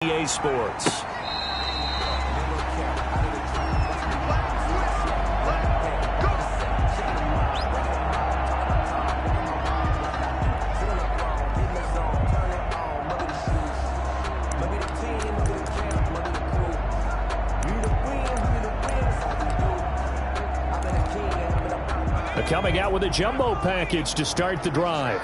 EA Sports. Coming out with a jumbo package to start the drive.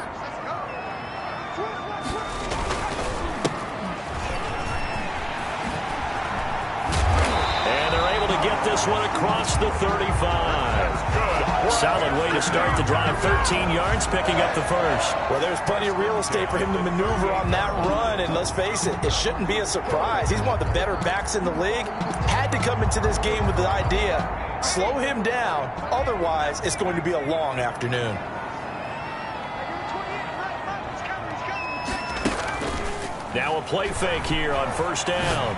And they're able to get this one across the 35. Solid way to start the drive. 13 yards, picking up the first. Well, there's plenty of real estate for him to maneuver on that run, and let's face it, it shouldn't be a surprise. He's one of the better backs in the league. Had to come into this game with the idea, slow him down, otherwise it's going to be a long afternoon. Now a play fake here on first down.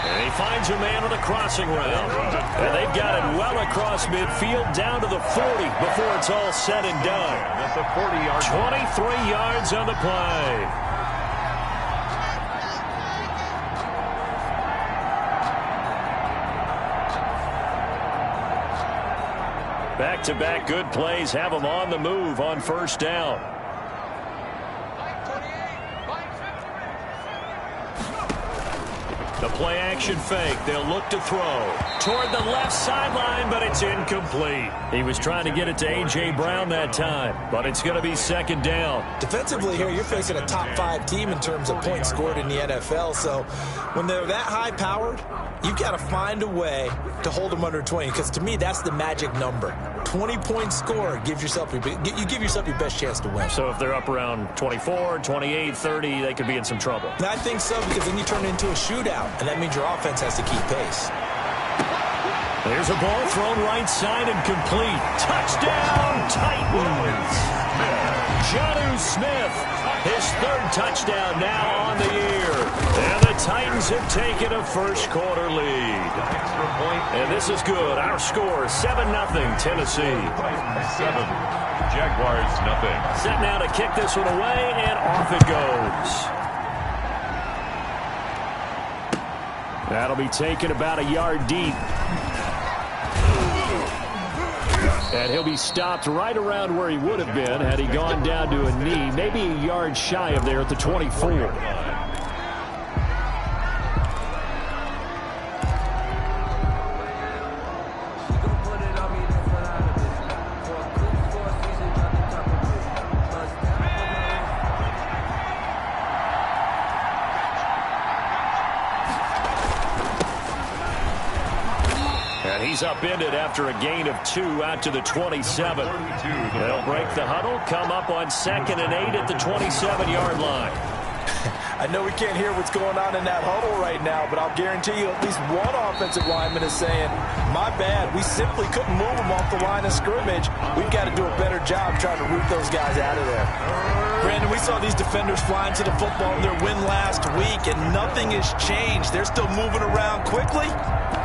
And he finds a man on a crossing route. And they've got it well across midfield down to the 40 before it's all said and done. That's a 40-yard 23 yards on the play. Back-to-back good plays have them on the move on first down. The play action fake. They'll look to throw toward the left sideline, but it's incomplete. He was trying to get it to A.J. Brown that time, but it's going to be second down. Defensively here, you're facing a top 5 team in terms of points scored in the NFL, so when they're that high-powered, you've got to find a way to hold them under 20, because to me, that's the magic number. 20-point score gives yourself you give yourself your best chance to win. So if they're up around 24, 28, 30, they could be in some trouble. I think so, because then you turn it into a shootout, and that means your offense has to keep pace. There's a ball thrown right side and complete. Touchdown, Titans! Jonnu Smith, his third touchdown now on the year. And the Titans have taken a first-quarter lead. And this is good. Our score, 7-0, Tennessee. 7, Jaguars, nothing. Set now to kick this one away, and off it goes. That'll be taken about a yard deep. And he'll be stopped right around where he would have been had he gone down to a knee, maybe a yard shy of there at the 24. He's upended after a gain of 2 out to the 27. They'll break the huddle, come up on 2nd and 8 at the 27-yard line. I know we can't hear what's going on in that huddle right now, but I'll guarantee you at least one offensive lineman is saying, my bad, we simply couldn't move them off the line of scrimmage. We've got to do a better job trying to root those guys out of there. Brandon, we saw these defenders flying to the football in their win last week, and nothing has changed. They're still moving around quickly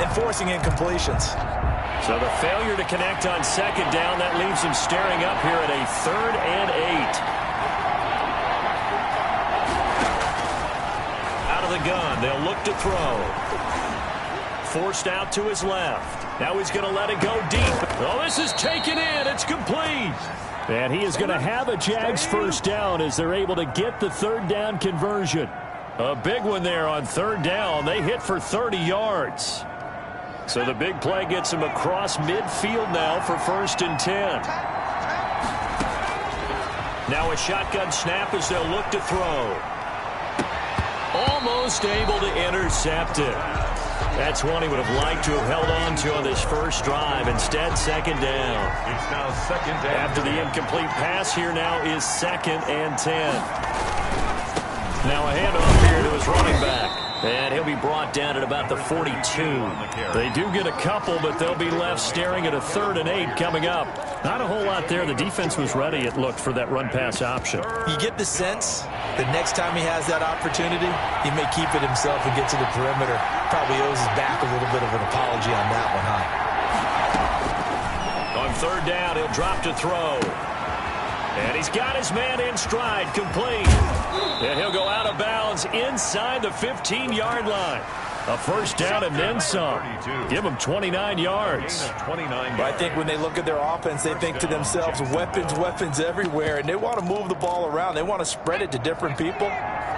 and forcing incompletions. So the failure to connect on second down, that leaves them staring up here at a 3rd and 8. Out of the gun, they'll look to throw. Forced out to his left. Now he's going to let it go deep. Oh, this is taken in. It's complete. And he is going to have a Jags first down as they're able to get the 3rd down conversion. A big one there on 3rd down. They hit for 30 yards. So the big play gets him across midfield now for 1st and 10. Now a shotgun snap as they'll look to throw. Almost able to intercept it. That's one he would have liked to have held on to on this first drive. Instead, 2nd down. It's now 2nd down. After the incomplete pass, here now is 2nd and 10. Now a handoff here to his running back. And he'll be brought down at about the 42. They do get a couple, but they'll be left staring at a 3rd and 8 coming up. Not a whole lot there. The defense was ready, it looked, for that run-pass option. You get the sense that next time he has that opportunity, he may keep it himself and get to the perimeter. Probably owes his back a little bit of an apology on that one, huh? On 3rd down, he'll drop to throw. And he's got his man in stride, complete. And he'll go out of bounds inside the 15-yard line. A first down and then some. Give him 29 yards. But I think when they look at their offense, they think to themselves, weapons, weapons everywhere. And they want to move the ball around. They want to spread it to different people.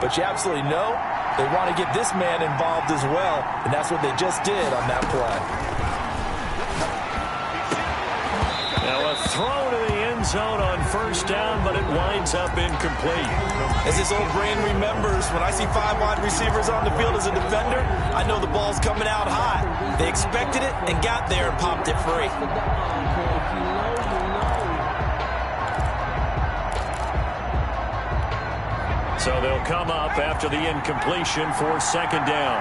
But you absolutely know they want to get this man involved as well. And that's what they just did on that play. Now a throw to the end zone on first down, but it winds up incomplete. As this old brain remembers, when I see 5 wide receivers on the field as a defender, I know the ball's coming out high. They expected it and got there and popped it free. So they'll come up after the incompletion for second down.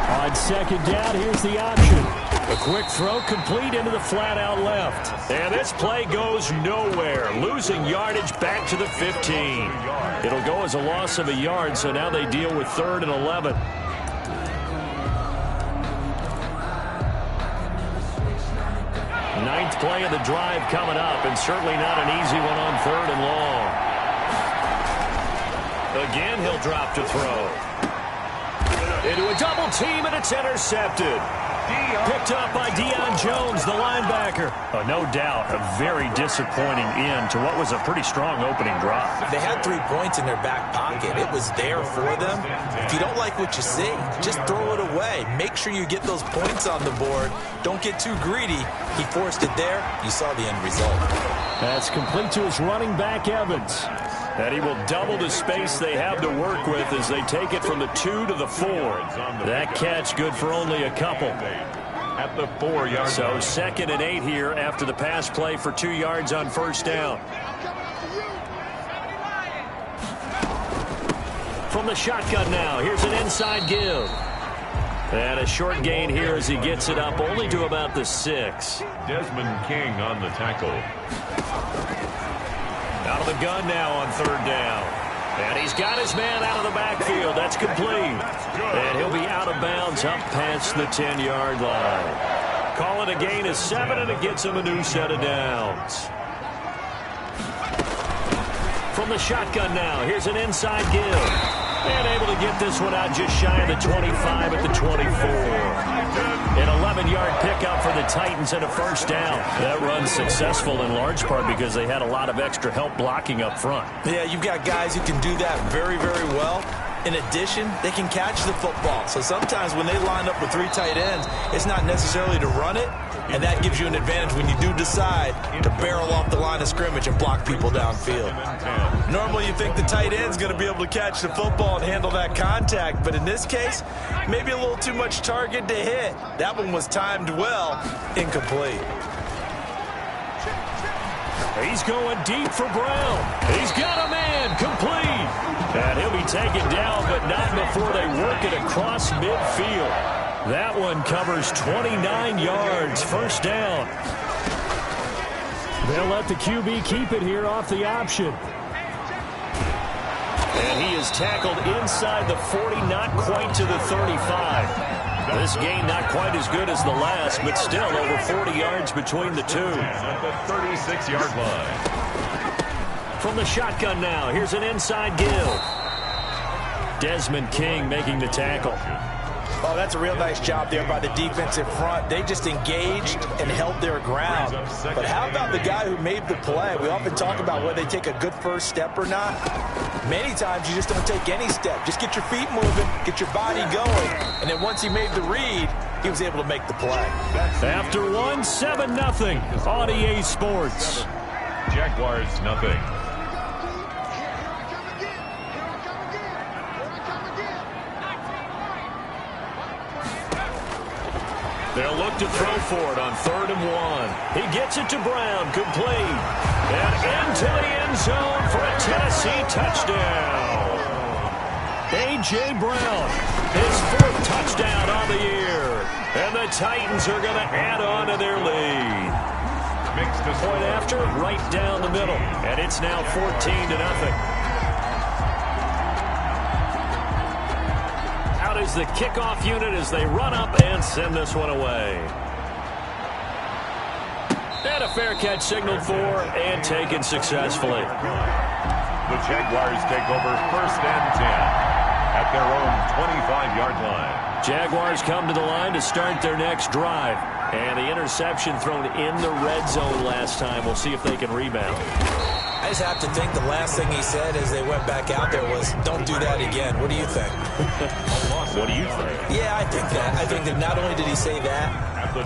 On second down, here's the option. A quick throw complete into the flat out left. And this play goes nowhere. Losing yardage back to the 15. It'll go as a loss of a yard, so now they deal with 3rd and 11. Ninth play of the drive coming up, and certainly not an easy one on 3rd and long. Again, he'll drop to throw. Into a double team, and it's intercepted. Picked up by Deion Jones, the linebacker. Oh, no doubt, a very disappointing end to what was a pretty strong opening drive. They had 3 points in their back pocket. It was there for them. If you don't like what you see, just throw it away. Make sure you get those points on the board. Don't get too greedy. He forced it there. You saw the end result. That's complete to his running back, Evans. And he will double the space they have to work with as they take it from the 2 to the 4. That catch good for only a couple. At the 4-yard So line. 2nd and 8 here after the pass play for 2 yards on first down. From the shotgun now, here's an inside give. And a short gain here as he gets it up only to about the 6. Desmond King on the tackle. Out of the gun now on 3rd down. And he's got his man out of the backfield. That's complete. And he'll be out of bounds up past the 10-yard line. Call it a gain of 7, and it gets him a new set of downs. From the shotgun now, here's an inside give. And able to get this one out just shy of the 25 at the 24. An 11-yard pickup for the Titans and a first down. That run's successful in large part because they had a lot of extra help blocking up front. Yeah, you've got guys who can do that very, very well. In addition, they can catch the football. So sometimes when they line up with 3 tight ends, it's not necessarily to run it, and that gives you an advantage when you do decide to barrel off the line of scrimmage and block people downfield. Normally you think the tight end's going to be able to catch the football and handle that contact, but in this case, maybe a little too much target to hit. That one was timed well, incomplete. He's going deep for Brown. He's got a man, complete. And he'll be taken down, but not before they work it across midfield. That one covers 29 yards, first down. They'll let the QB keep it here off the option. And he is tackled inside the 40, not quite to the 35. This gain not quite as good as the last, but still over 40 yards between the two. At the 36-yard line. From the shotgun now, here's an inside give. Desmond King making the tackle. Oh, that's a real nice job there by the defensive front. They just engaged and held their ground. But how about the guy who made the play? We often talk about whether they take a good first step or not. Many times you just don't take any step. Just get your feet moving, get your body going. And then once he made the read, he was able to make the play. After 1, 7-0 on EA Sports. Jaguars, nothing. They'll look to throw for it on 3rd and 1. He gets it to Brown, complete. And into the end zone for a Tennessee touchdown. A.J. Brown, his 4th touchdown on the year. And the Titans are going to add on to their lead. Point after, right down the middle. And it's now 14-0. Is the kickoff unit as they run up and send this one away. And a fair catch signaled for and taken successfully. The Jaguars take over 1st and 10 at their own 25-yard line. Jaguars come to the line to start their next drive. And the interception thrown in the red zone last time. We'll see if they can rebound. I just have to think the last thing he said as they went back out there was, don't do that again. What do you think? What do you think? Yeah, I think that. I think that not only did he say that,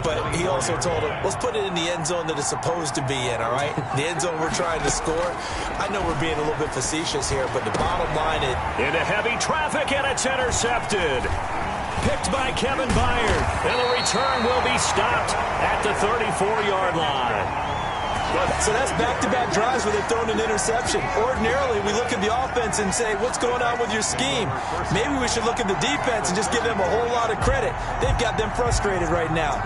but he also told him, let's put it in the end zone that it's supposed to be in, all right? The end zone we're trying to score. I know we're being a little bit facetious here, but the bottom line is... Into heavy traffic, and it's intercepted. Picked by Kevin Byard. And the return will be stopped at the 34-yard line. So that's back-to-back drives where they're throwing an interception. Ordinarily, we look at the offense and say, what's going on with your scheme? Maybe we should look at the defense and just give them a whole lot of credit. They've got them frustrated right now.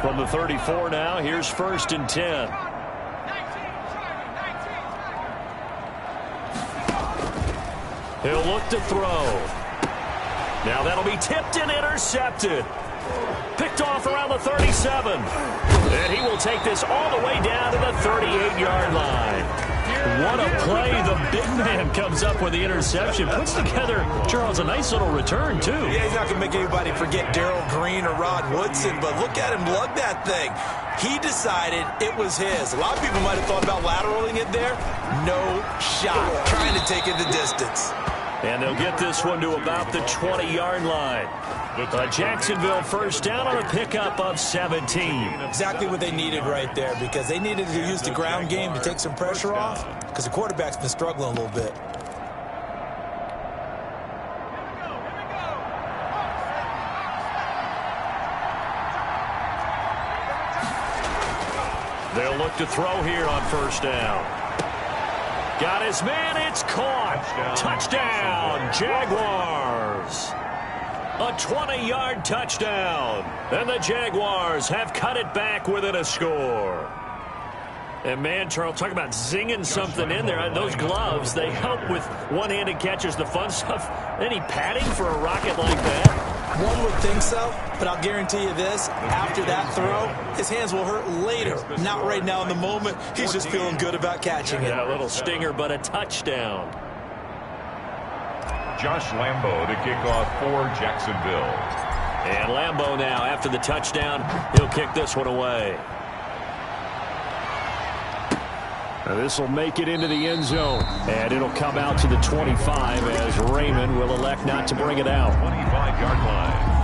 From the 34 now, here's 1st and 10. He'll look to throw. Now that'll be tipped and intercepted. Picked off around the 37. And he will take this all the way down to the 38-yard line. What a play. The big man comes up with the interception. Puts together, Charles, a nice little return, too. Yeah, he's not going to make anybody forget Darrell Green or Rod Woodson, but look at him lug that thing. He decided it was his. A lot of people might have thought about lateraling it there. No shot. Trying to take it the distance. And they'll get this one to about the 20-yard line. Jacksonville 1st down on a pickup of 17. Exactly what they needed right there, because they needed to use the ground game to take some pressure off, because the quarterback's been struggling a little bit. They'll look to throw here on 1st down. Got his man, it's caught. Touchdown, Jaguars. A 20-yard touchdown. And the Jaguars have cut it back within a score. And, man, Charles, talk about zinging something in there. Those gloves, they help with one-handed catches, the fun stuff. Any padding for a rocket like that? One would think so, but I'll guarantee you this. After that throw, his hands will hurt later. Not right now in the moment. He's just feeling good about catching it. Yeah, a little stinger, but a touchdown. Josh Lambo to kick off for Jacksonville. And Lambo now, after the touchdown, he'll kick this one away. This will make it into the end zone. And it'll come out to the 25 as Raymond will elect not to bring it out. 25-yard line.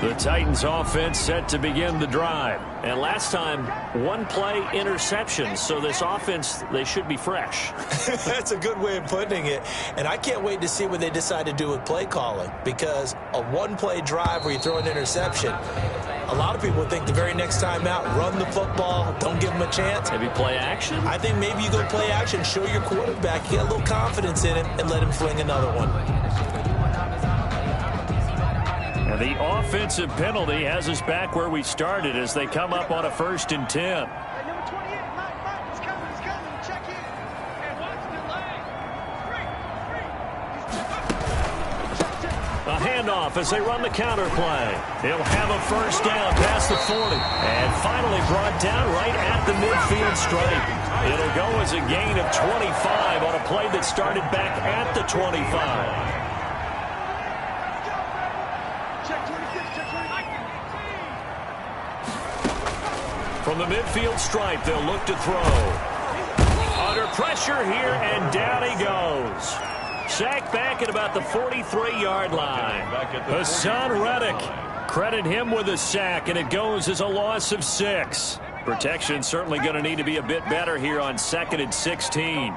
The Titans offense set to begin the drive. And last time, one play interception. So this offense, they should be fresh. That's a good way of putting it. And I can't wait to see what they decide to do with play calling. Because a one-play drive where you throw an interception, a lot of people think the very next time out, run the football, don't give them a chance. Maybe play action? I think maybe you go play action, show your quarterback, get a little confidence in him, and let him fling another one. And the offensive penalty has us back where we started as they come up on a 1st and 10. A handoff as they run the counter play. He'll have a 1st down past the 40. And finally brought down right at the midfield stripe. It'll go as a gain of 25 on a play that started back at the 25. From the midfield stripe, they'll look to throw. Under pressure here, and down he goes. Sacked back at about the 43-yard line. Hassan Reddick, credit him with a sack, and it goes as a loss of 6. Protection certainly going to need to be a bit better here on 2nd and 16.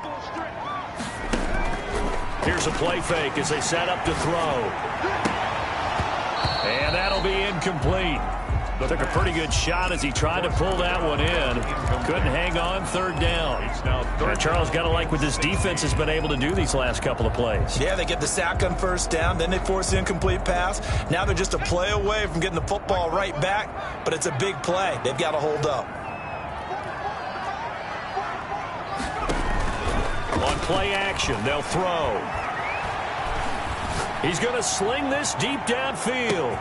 Here's a play fake as they set up to throw. And that'll be incomplete. Took a pretty good shot as he tried to pull that one in. Couldn't hang on, third down. Now, Charles, got to like what this defense has been able to do these last couple of plays. Yeah, they get the sack on first down, then they force the incomplete pass. Now they're just a play away from getting the football right back, but it's a big play. They've got to hold up. On play action, they'll throw. He's going to sling this deep downfield.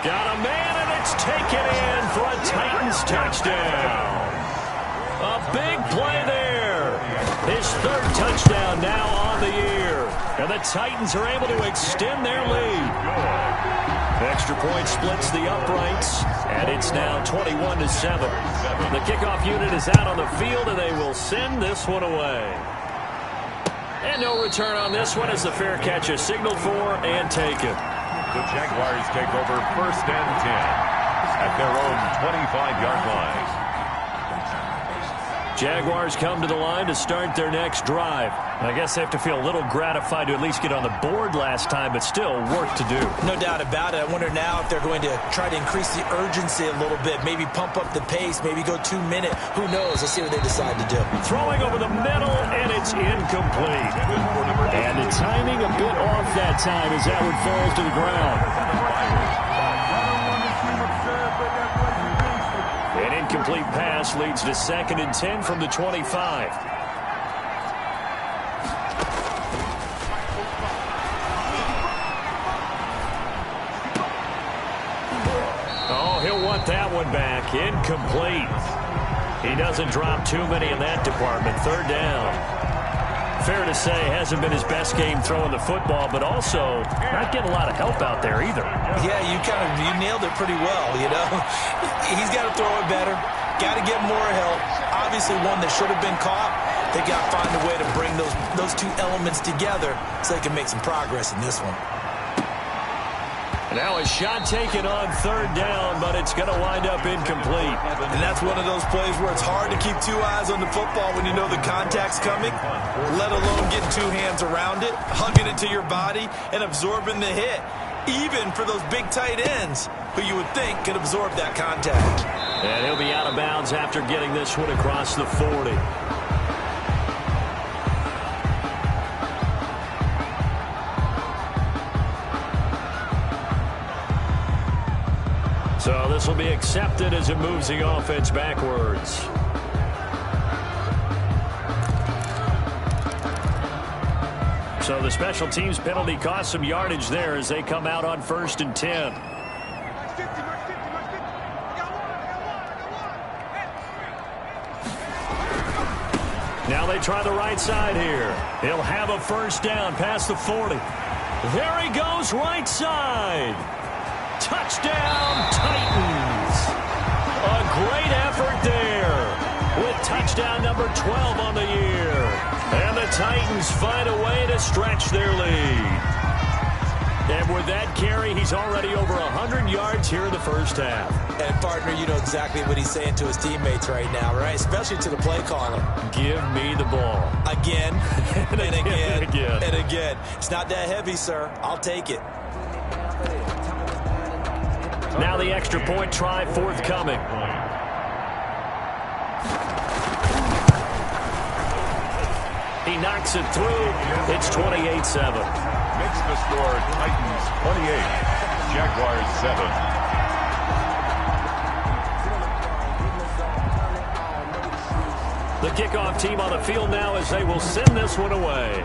Got a man, and it's taken in for a Titans touchdown. A big play there. His third touchdown now on the year. And the Titans are able to extend their lead. Extra point splits the uprights, and it's now 21-7. The kickoff unit is out on the field, and they will send this one away. And no return on this one as the fair catch is signaled for and taken. The Jaguars take over first and 10 at their own 25-yard line. Jaguars come to the line to start their next drive. I guess they have to feel a little gratified to at least get on the board last time, but still work to do. No doubt about it. I wonder now if they're going to try to increase the urgency a little bit, maybe pump up the pace, maybe go 2 minute. Who knows? Let's see what they decide to do. Throwing over the middle, and it's incomplete. And the timing a bit off that time as that one falls to the ground. An incomplete pass leads to 2nd and 10 from the 25. Oh, he'll want that one back. Incomplete. He doesn't drop too many in that department. Third down. Fair to say, hasn't been his best game throwing the football, but also not getting a lot of help out there either. Yeah, you nailed it pretty well, you know. He's got to throw it better. Got to get more help. Obviously one that should have been caught. They got to find a way to bring those two elements together so they can make some progress in this one. Now a shot taken on third down, but it's going to wind up incomplete. And that's one of those plays where it's hard to keep two eyes on the football when you know the contact's coming, let alone getting two hands around it, hugging it to your body, and absorbing the hit, even for those big tight ends who you would think could absorb that contact. And he'll be out of bounds after getting this one across the 40. So this will be accepted as it moves the offense backwards. So the special teams penalty cost some yardage there as they come out on 1st and 10. Now they try the right side here. He'll have a first down past the 40. There he goes, right side. Touchdown, Titans. A great effort there with touchdown number 12 on the year. And the Titans find a way to stretch their lead. And with that carry, he's already over 100 yards here in the first half. And, partner, you know exactly what he's saying to his teammates right now, right? Especially to the play caller. Give me the ball. Again, and again, and again. and again. It's not that heavy, sir. I'll take it. Now the extra point try forthcoming. He knocks it through. It's 28-7. Makes the score Titans 28, Jaguars 7. The kickoff team on the field now as they will send this one away.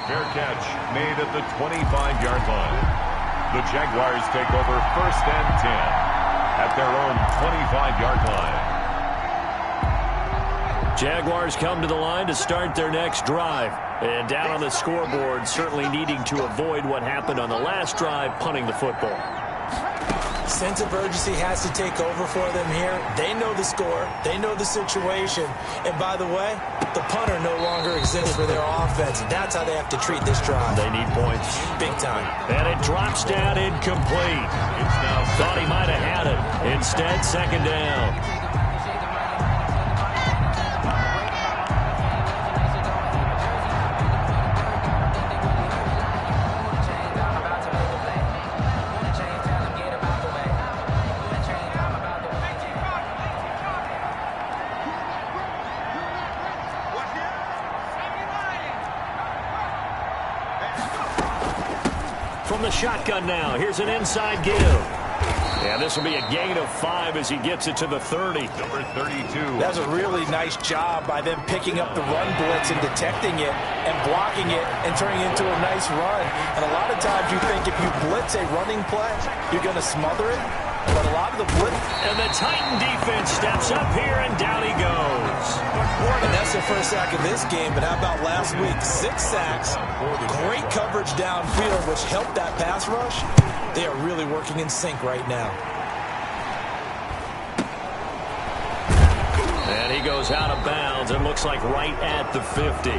Fair catch made at the 25-yard line. The Jaguars take over 1st and 10 at their own 25-yard line. Jaguars come to the line to start their next drive. And down on the scoreboard, certainly needing to avoid what happened on the last drive, punting the football. Sense of urgency has to take over for them here. They know the score. They know the situation. And by the way, the punter no longer exists for their offense. That's how they have to treat this drive. They need points. Big time. And it drops down incomplete. Thought he might have had it. Instead, 2nd down. From the shotgun now, here's an inside give. And this will be a gain of 5 as he gets it to the 30. Number 32. That's a really nice job by them picking up the run blitz and detecting it and blocking it and turning it into a nice run. And a lot of times you think if you blitz a running play, you're going to smother it. But a lot of the blitz... And the Titan defense steps up here, and down he goes. And that's the first sack of this game, but how about last week? 6 sacks, great coverage downfield, which helped that pass rush. They are really working in sync right now. And he goes out of bounds. It looks like right at the 50.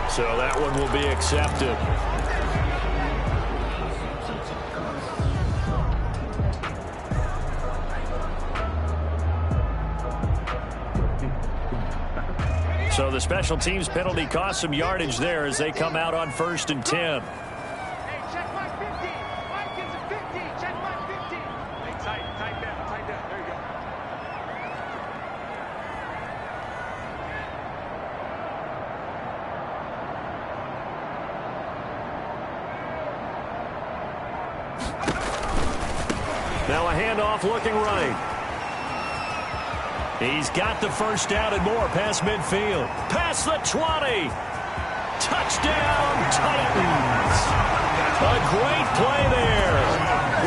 So that one will be accepted. So the special teams penalty cost some yardage there as they come out on 1st and 10. Now a handoff looking right. He's got the first down and more past midfield. Past the 20. Touchdown, Titans. A great play there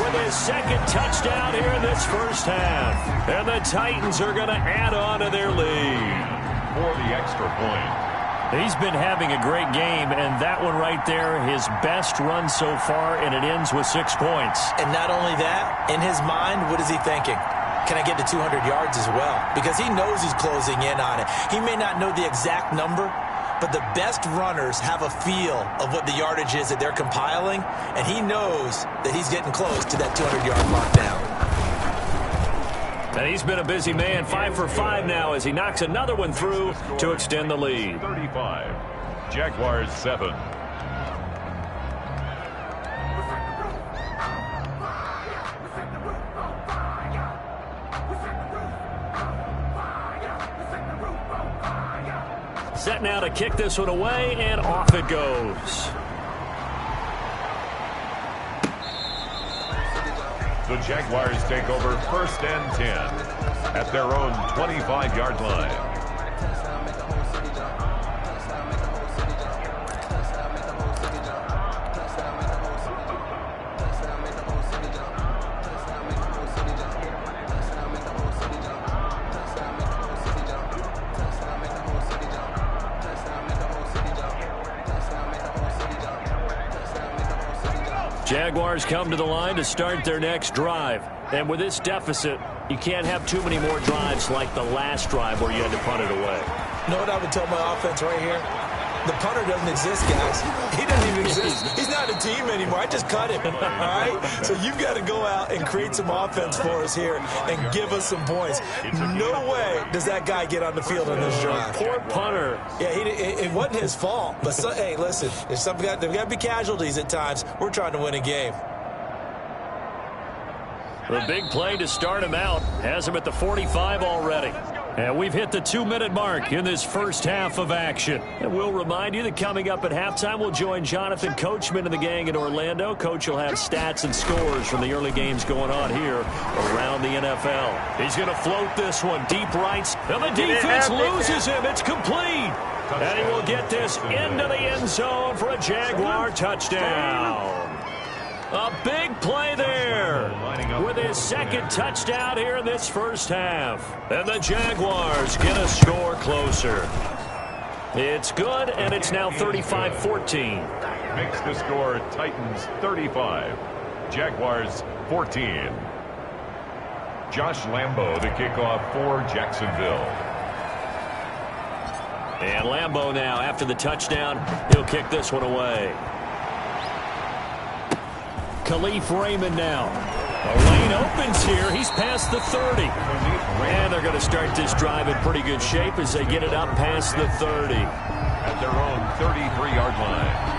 with his second touchdown here in this first half. And the Titans are going to add on to their lead. For the extra point. He's been having a great game, and that one right there, his best run so far, and it ends with 6 points. And not only that, in his mind, what is he thinking? Can I get to 200 yards as well? Because he knows he's closing in on it. He may not know the exact number, but the best runners have a feel of what the yardage is that they're compiling, and he knows that he's getting close to that 200-yard mark now. And he's been a busy man, 5 for 5 now as he knocks another one through to extend the lead. 35. Jaguars 7. Set now to kick this one away, and off it goes. The Jaguars take over 1st and 10 at their own 25-yard line. Jaguars come to the line to start their next drive. And with this deficit, you can't have too many more drives like the last drive where you had to punt it away. You know what I would tell my offense right here? The punter doesn't exist, guys. He doesn't even exist. He's not a team anymore. I just cut him, all right? So you've got to go out and create some offense for us here and give us some points. No way does that guy get on the field on this drive. Poor punter. Yeah, it wasn't his fault. But, hey, listen, there's got to be casualties at times. We're trying to win a game. The big play to start him out has him at the 45 already. And we've hit the 2-minute mark in this first half of action. And we'll remind you that coming up at halftime, we'll join Jonathan Coachman and the gang in Orlando. Coach will have stats and scores from the early games going on here around the NFL. He's going to float this one deep right. And the defense loses him. It's complete. And he will get this into the end zone for a Jaguar touchdown. A big play there with his second touchdown here in this first half. And the Jaguars get a score closer. It's good, and it's now 35-14. Makes the score Titans 35, Jaguars 14. Josh Lambo the kickoff for Jacksonville. And Lambo now, after the touchdown, he'll kick this one away. Khalif Raymond now. A lane opens here. He's past the 30. And they're going to start this drive in pretty good shape as they get it up past the 30. At their own 33-yard line.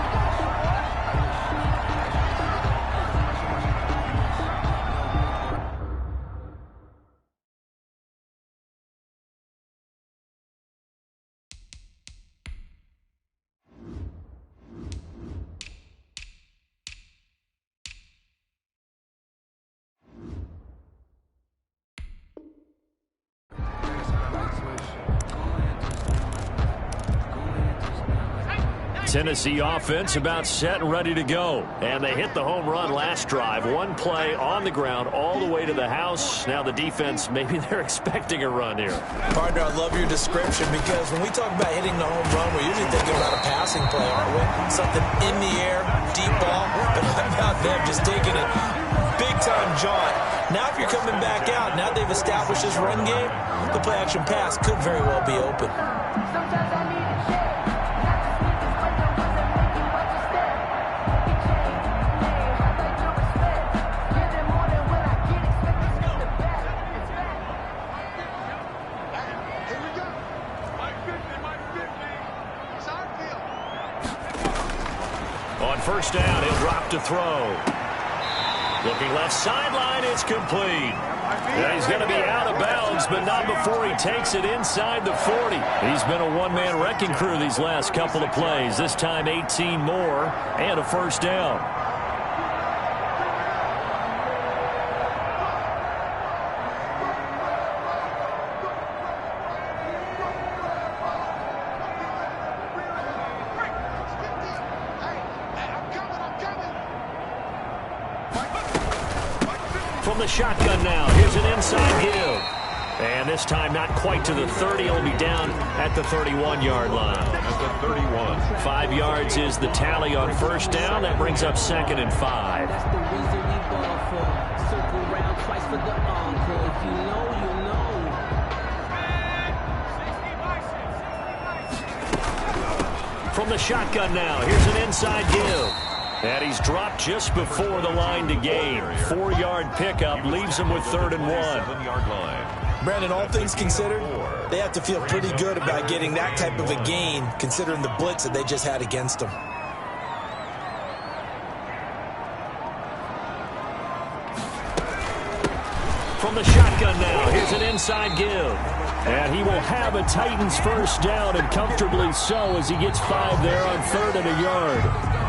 Tennessee offense about set and ready to go. And they hit the home run last drive. One play on the ground all the way to the house. Now the defense, maybe they're expecting a run here. Partner, I love your description because when we talk about hitting the home run, we're usually thinking about a passing play, aren't we? Something in the air, deep ball. But how about them just taking it big-time jaunt? Now if you're coming back out, now they've established this run game, the play-action pass could very well be open. On first down, he'll drop to throw. Looking left sideline, it's complete. Yeah, he's going to be out of bounds, but not before he takes it inside the 40. He's been a one-man wrecking crew these last couple of plays. This time 18 more and a first down. From the shotgun now, here's an inside give. And this time not quite to the 30. He'll be down at the 31-yard line. At the 31. 5 yards is the tally on first down. That brings up 2nd and 5. That's the reason we ball for. Circle round twice for the encore. If you know, you know. From the shotgun now, here's an inside give. And he's dropped just before the line to gain. 4-yard pickup leaves him with 3rd and 1. 7-yard line. Brandon, all things considered, they have to feel pretty good about getting that type of a gain, considering the blitz that they just had against them. From the shotgun now, here's an inside give. And he will have a Titans first down, and comfortably so, as he gets 5 there on 3rd and a yard.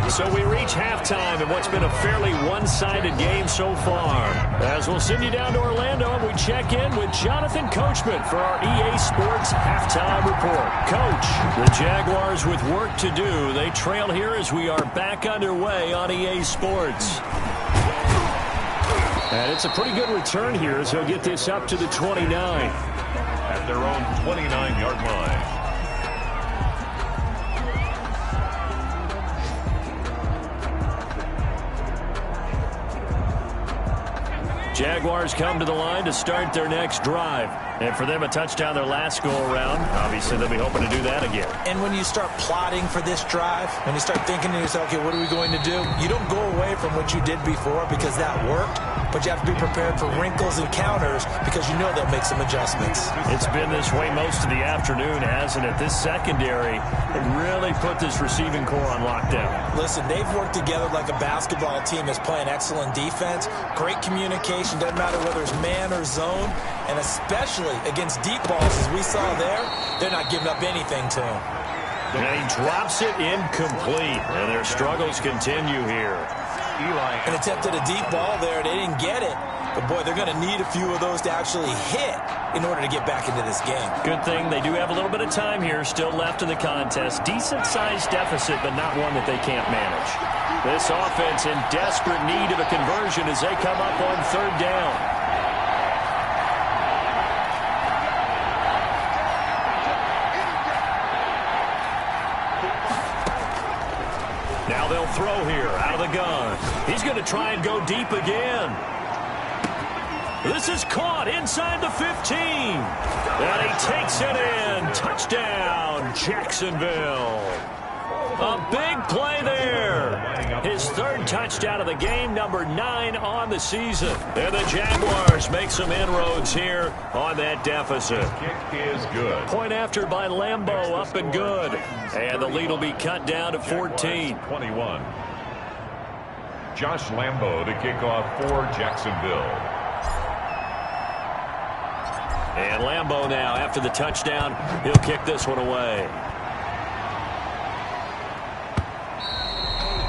So we reach halftime in what's been a fairly one-sided game so far. As we'll send you down to Orlando, and we check in with Jonathan Coachman for our EA Sports Halftime Report. Coach, the Jaguars with work to do. They trail here as we are back underway on EA Sports. And it's a pretty good return here as he'll get this up to the 29. At their own 29-yard line. Jaguars come to the line to start their next drive. And for them, a touchdown their last go-around. Obviously, they'll be hoping to do that again. And when you start plotting for this drive, when you start thinking to yourself, okay, what are we going to do? You don't go away from what you did before because that worked, but you have to be prepared for wrinkles and counters because you know they'll make some adjustments. It's been this way most of the afternoon, hasn't it? This secondary really put this receiving core on lockdown. Listen, they've worked together like a basketball team is playing excellent defense, great communication, doesn't matter whether it's man or zone, and especially against deep balls, as we saw there, they're not giving up anything to him. And he drops it incomplete, and their struggles continue here. An attempt at a deep ball there, they didn't get it, but boy, they're going to need a few of those to actually hit in order to get back into this game. Good thing they do have a little bit of time here still left in the contest. Decent-sized deficit, but not one that they can't manage. This offense in desperate need of a conversion as they come up on 3rd down. Now they'll throw here out of the gun. He's going to try and go deep again. This is caught inside the 15. And he takes it in. Touchdown, Jacksonville. A big play there. His 3rd touchdown of the game, number 9 on the season. And the Jaguars make some inroads here on that deficit. Kick is good. Point after by Lambeau, up and good. And the lead will be cut down to 14. 21. Josh Lambeau to kick off for Jacksonville. And Lambeau now, after the touchdown, he'll kick this one away.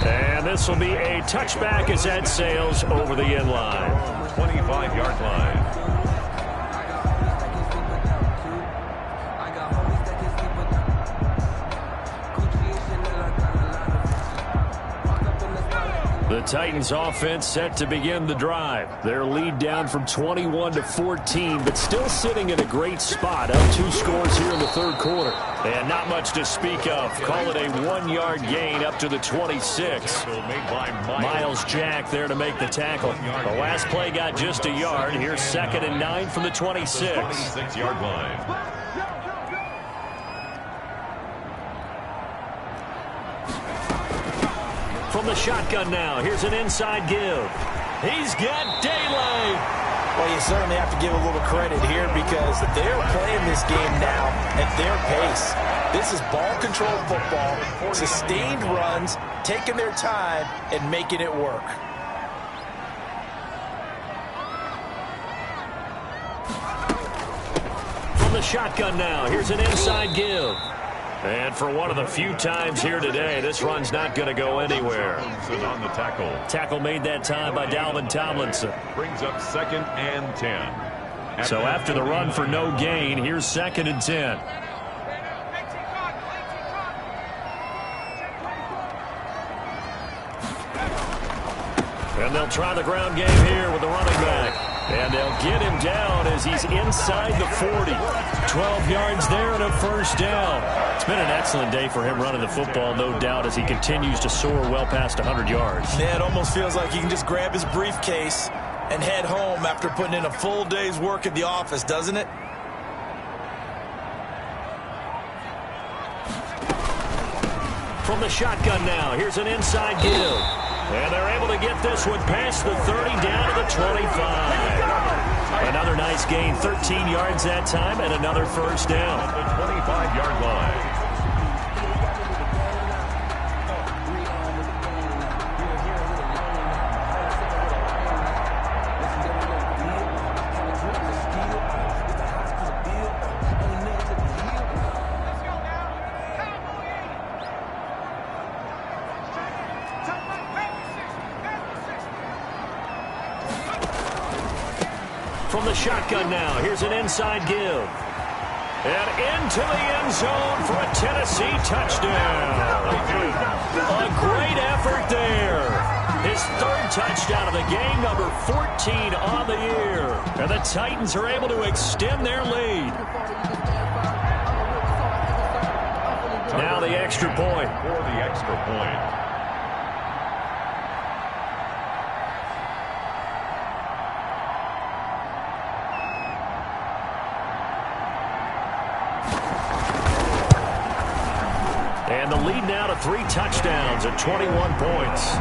And this will be a touchback as that sails over the end line. 25-yard line. Titans offense set to begin the drive. Their lead down from 21 to 14, but still sitting in a great spot. Up 2 scores here in the third quarter. And not much to speak of. Call it a 1-yard gain up to the 26. Miles Jack there to make the tackle. The last play got just a yard. Here's 2nd and 9 from the 26. 26-yard line. From the shotgun now, here's an inside give. He's got daylight. Well, you certainly have to give a little credit here because they're playing this game now at their pace. This is ball control football, sustained runs, taking their time and making it work. From the shotgun now, here's an inside give. And for one of the few times here today, this run's not going to go anywhere. On the tackle. Tackle made that time by Dalvin Tomlinson. Brings up 2nd and 10. So after the run for no gain, here's 2nd and 10. And they'll try the ground game here with the running back. And they'll get him down as he's inside the 40. 12 yards there and a first down. It's been an excellent day for him running the football, no doubt, as he continues to soar well past 100 yards. Yeah, it almost feels like he can just grab his briefcase and head home after putting in a full day's work at the office, doesn't it? From the shotgun now, here's an inside give. And they're able to get this one past the 30 down to the 25. Another nice gain, 13 yards that time, and another first down. At the 25-yard line. From the shotgun now, here's an inside give. And into the end zone for a Tennessee touchdown. A great effort there. His 3rd touchdown of the game, number 14 on the year. And the Titans are able to extend their lead. Now the extra point. For the extra point. And the lead now to 3 touchdowns at 21 points.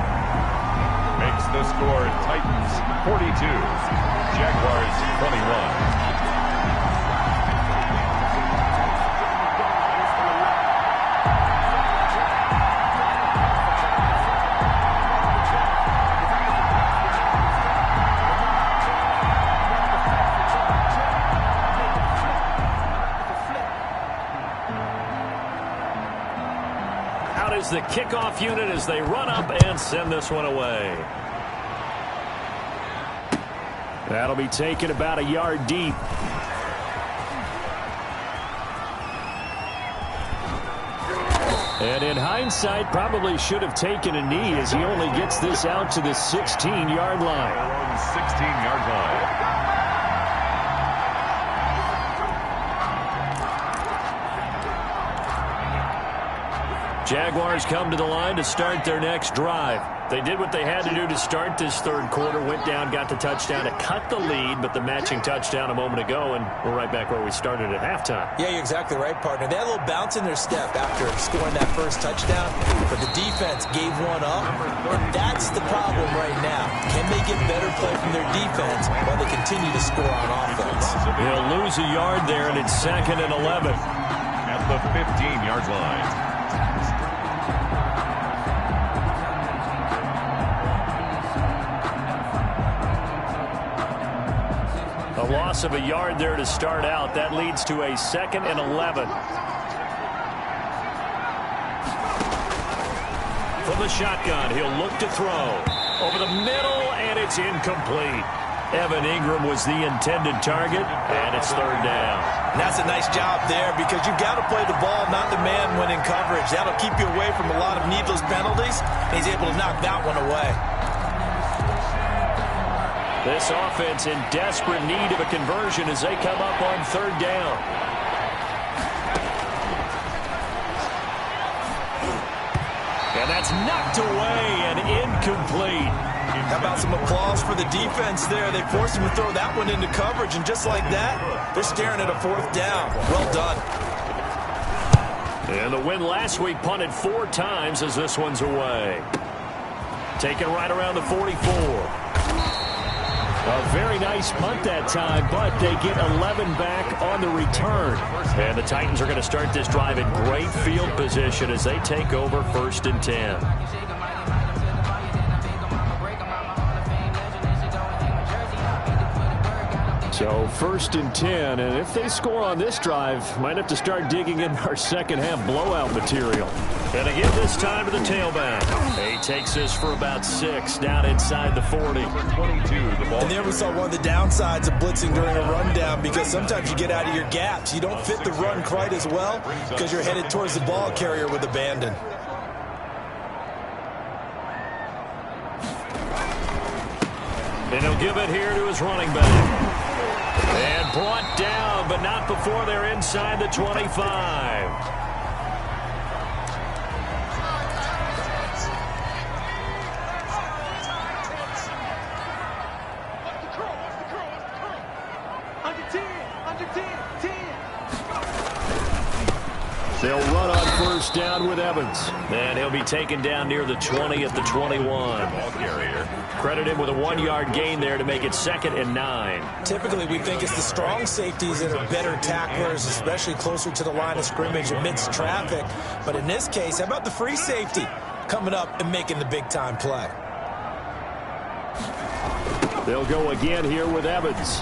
Makes the score Titans 42, Jaguars 21. Is the kickoff unit as they run up and send this one away. That'll be taken about a yard deep. And in hindsight, probably should have taken a knee as he only gets this out to the 16-yard line. 16-yard line. Jaguars come to the line to start their next drive. They did what they had to do to start this third quarter, went down, got the touchdown to cut the lead, but the matching touchdown a moment ago, and we're right back where we started at halftime. Yeah, you're exactly right, partner. They had a little bounce in their step after scoring that first touchdown, but the defense gave one up, and that's the problem right now. Can they get better play from their defense while they continue to score on offense? He'll lose a yard there, and it's 2nd and 11. At the 15-yard line. A loss of a yard there to start out. That leads to a 2nd and 11. From the shotgun, he'll look to throw. Over the middle, and it's incomplete. Evan Ingram was the intended target, and it's 3rd down. And that's a nice job there because you've got to play the ball, not the man when in coverage. That'll keep you away from a lot of needless penalties, and he's able to knock that one away. This offense in desperate need of a conversion as they come up on third down. And that's knocked away and incomplete. How about some applause for the defense there? They forced him to throw that one into coverage, and just like that, they're staring at a fourth down. Well done. And the win last week punted 4 times as this one's away. Taken right around the 44. A very nice punt that time, but they get 11 back on the return. And the Titans are going to start this drive in great field position as they take over 1st and 10. So 1st and 10, and if they score on this drive, might have to start digging in our second half blowout material. And again this time to the tailback. He takes this for about 6 down inside the 40. And there we saw one of the downsides of blitzing during a rundown, because sometimes you get out of your gaps. You don't fit the run quite as well because you're headed towards the ball carrier with abandon. And he'll give it here to his running back. And brought down, but not before they're inside the 25. They'll run on 1st down with Evans. And he'll be taken down near the 20 at the 21. Ball carrier. Credit him with a 1-yard gain there to make it 2nd and 9. Typically, we think it's the strong safeties that are better tacklers, especially closer to the line of scrimmage amidst traffic. But in this case, how about the free safety coming up and making the big-time play? They'll go again here with Evans.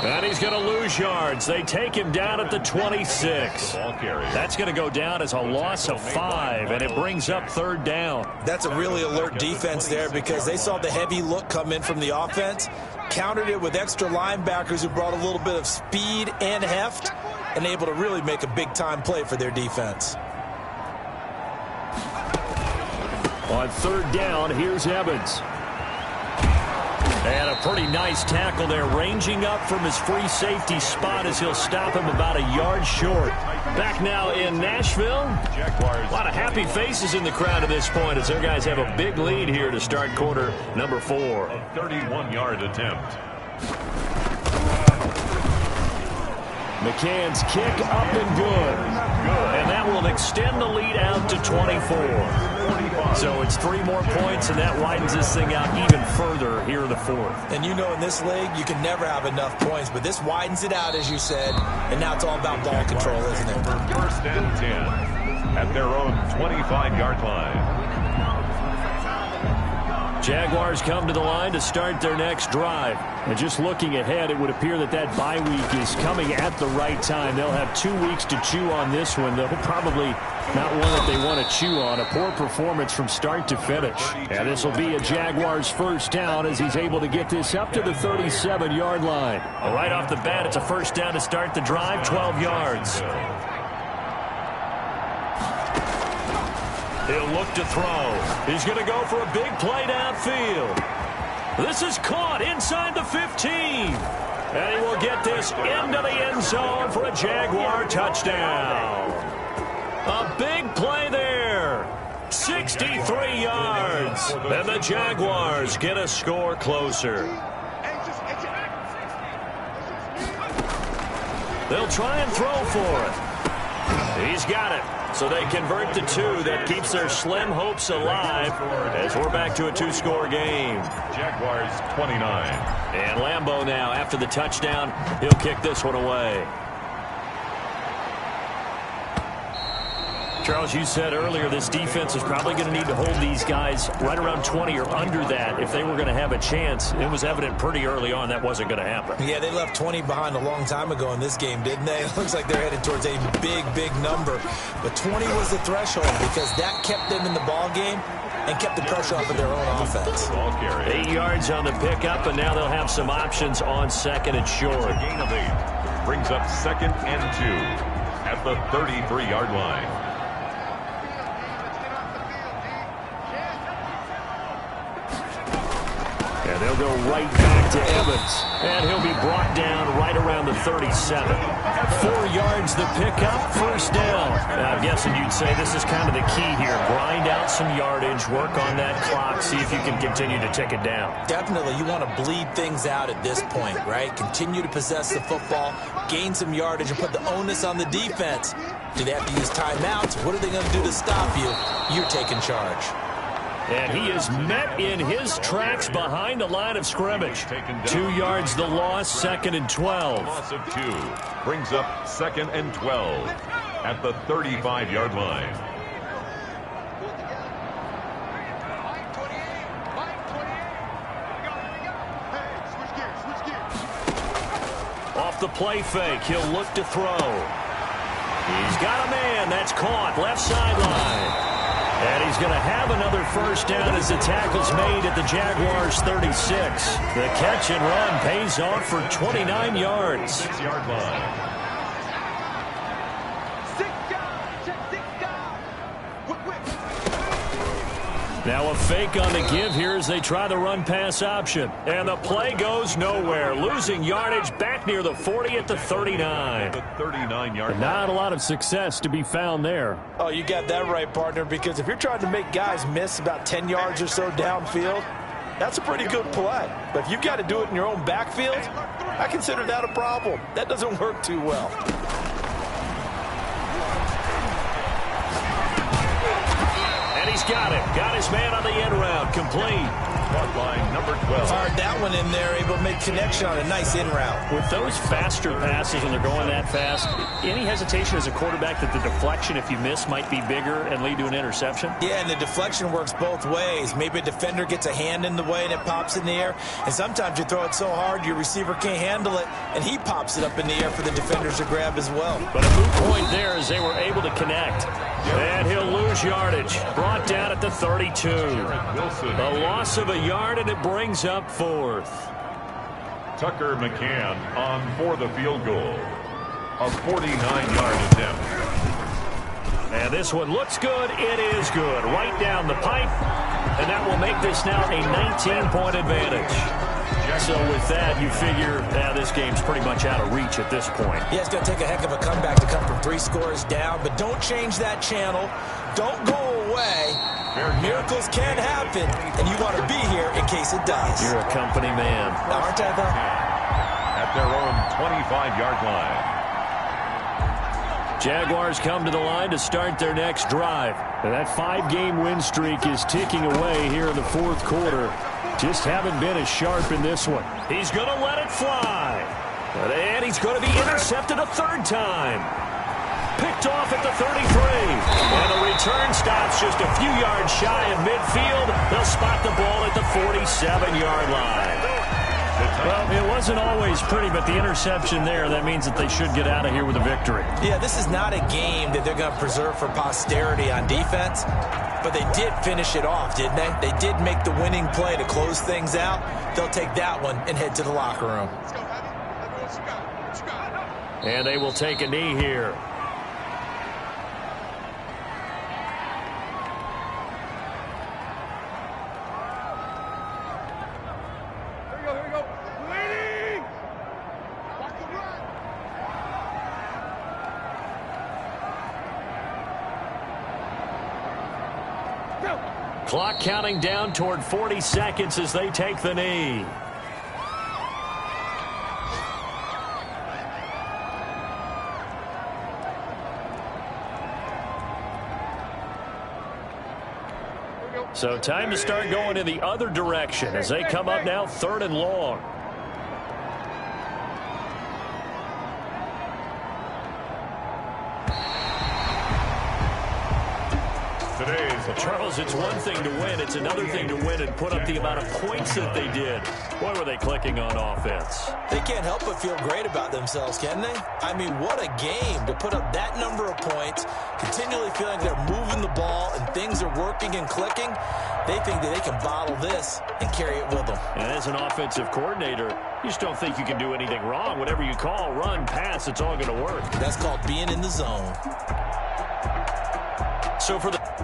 And he's going to lose yards. They take him down at the 26. That's going to go down as a loss of 5, and it brings up 3rd down. That's a really alert defense there, because they saw the heavy look come in from the offense, countered it with extra linebackers who brought a little bit of speed and heft, and able to really make a big-time play for their defense. On 3rd down, here's Evans. And a pretty nice tackle there, ranging up from his free safety spot as he'll stop him about a yard short. Back now in Nashville. A lot of happy faces in the crowd at this point as their guys have a big lead here to start quarter number 4. A 31-yard attempt. McCann's kick up and good. And that will extend the lead out to 24. So it's 3 more points, and that widens this thing out even further here in the 4th. And you know, in this league, you can never have enough points, but this widens it out, as you said, and now it's all about ball control, isn't it? 1st and 10 at their own 25-yard line. Jaguars come to the line to start their next drive. And just looking ahead, it would appear that that bye week is coming at the right time. They'll have 2 weeks to chew on this one. They'll probably not one that they want to chew on. A poor performance from start to finish. And this will be a Jaguars 1st down as he's able to get this up to the 37-yard line. Well, right off the bat, it's a 1st down to start the drive, 12 yards. He'll look to throw. He's going to go for a big play downfield. This is caught inside the 15. And he will get this into the end zone for a Jaguar touchdown. A big play there. 63 yards. And the Jaguars get a score closer. They'll try and throw for it. He's got it. So they convert the 2. That keeps their slim hopes alive as we're back to a 2-score game. Jaguars 29. And Lambeau now, after the touchdown, he'll kick this one away. Charles, you said earlier this defense is probably going to need to hold these guys right around 20 or under that if they were going to have a chance. It was evident pretty early on that wasn't going to happen. Yeah, they left 20 behind a long time ago in this game, didn't they? It looks like they're headed towards a big, big number. But 20 was the threshold because that kept them in the ball game and kept the pressure off of their own offense. 8 yards on the pickup, and now they'll have some options on 2nd and short. A gain of 8 brings up 2nd and 2 at the 33-yard line. they'll go right back to Evans. And he'll be brought down right around the 37. 4 yards the pickup, first down. Now, I'm guessing you'd say this is kind of the key here. Grind out some yardage, work on that clock, see if you can continue to tick it down. Definitely, you want to bleed things out at this point, right? Continue to possess the football, gain some yardage, and put the onus on the defense. Do they have to use timeouts? What are they going to do to stop you? You're taking charge. And he is met in his tracks behind the line of scrimmage. 2 yards the loss, 2nd and 12. Loss of 2 brings up 2nd and 12 at the 35-yard line. Off the play fake, he'll look to throw. He's got a man. That's caught. Left sideline. And he's going to have another first down as the tackle's made at the Jaguars' 36. The catch and run pays off for 29 yards. 6-yard line. Now a fake on the give here as they try the run-pass option. And the play goes nowhere. Losing yardage back near the 40 at the 39. The 39-yard line. Not a lot of success to be found there. Oh, you got that right, partner, because if you're trying to make guys miss about 10 yards or so downfield, that's a pretty good play. But if you've got to do it in your own backfield, I consider that a problem. That doesn't work too well. And he's got it. Got his man on the end route. Complete. Caught line number 12. Fired that one in there, able to make connection on a nice in route. With those faster passes when they're going that fast, any hesitation as a quarterback that the deflection, if you miss, might be bigger and lead to an interception? Yeah, and the deflection works both ways. Maybe a defender gets a hand in the way and it pops in the air. And sometimes you throw it so hard your receiver can't handle it, and he pops it up in the air for the defenders to grab as well. But a moot point there as they were able to connect. And he'll lose yardage. Brought down at the 32. A loss of a yard, and it brings up 4th. Tucker McCann on for the field goal. A 49-yard attempt. And this one looks good. It is good. Right down the pipe. And that will make this now a 19-point advantage. So with that, you figure this game's pretty much out of reach at this point. Yeah, it's going to take a heck of a comeback to come from 3 scores down, but don't change that channel. Don't go away. Miracles can happen, and you want to be here in case it does. You're a company man. Aren't I, though? At their own 25-yard line. Jaguars come to the line to start their next drive. And that 5-game win streak is ticking away here in the 4th quarter. Just haven't been as sharp in this one. He's going to let it fly. And he's going to be intercepted a 3rd time. Picked off at the 33. And the return stops just a few yards shy of midfield. They'll spot the ball at the 47-yard line. Well, it wasn't always pretty, but the interception there, that means that they should get out of here with a victory. Yeah, this is not a game that they're going to preserve for posterity on defense, but they did finish it off, didn't they? They did make the winning play to close things out. They'll take that one and head to the locker room. And they will take a knee here. Clock counting down toward 40 seconds as they take the knee. So time to start going in the other direction as they come up now 3rd and long. Charles, it's one thing to win. It's another thing to win and put up the amount of points that they did. Boy, were they clicking on offense. They can't help but feel great about themselves, can they? I mean, what a game to put up that number of points, continually feeling they're moving the ball and things are working and clicking. They think that they can bottle this and carry it with them. And as an offensive coordinator, you just don't think you can do anything wrong. Whatever you call, run, pass, it's all going to work. That's called being in the zone. So for the